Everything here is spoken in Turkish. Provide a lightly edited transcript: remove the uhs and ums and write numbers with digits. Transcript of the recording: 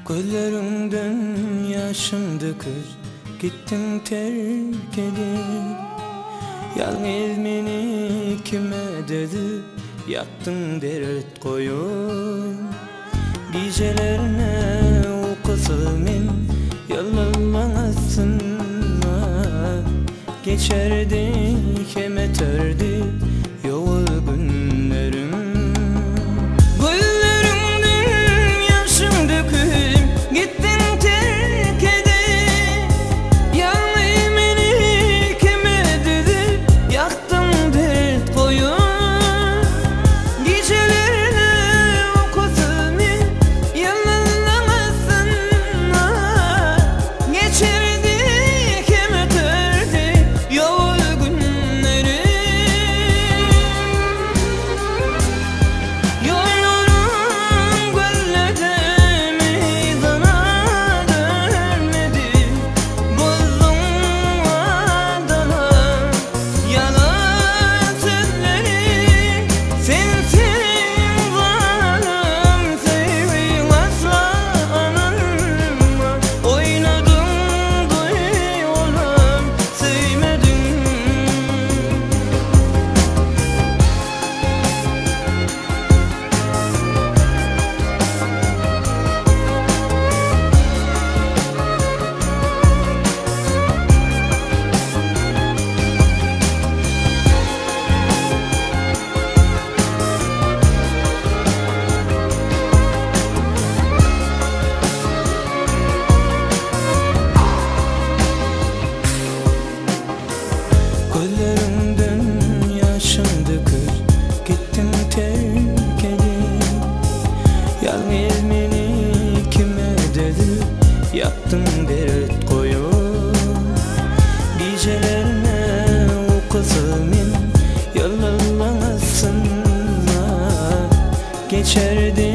Gözlerimden yaşım dökür, gittin terk edip. Yalnız meni kime dedi, yaktın dert koyun. Gecelerine uykusuz men yalınlamasın. Geçerdi hem eterdi yol günlerim. Gözlerimden yaşım döküp gittin terk edip. Yalnız meni kime dedi, yaktın dert koyun. Gecelerine uykusuz men yalınlamasın. Geçerdi hem eterdi yol günleri. Yolların gözlerde meydana dönmedi. Bozdum adalar yalan sözleri. Sensin varım sevim aslanım. Oynadım duyuyorum sevmedim. Gözlerimden yaşım dökür, gittin terk edip. Yalnız meni kime dedi, yaktın dert koyun. Gecelerine uykusuz men yalınlamasın. Geçerdi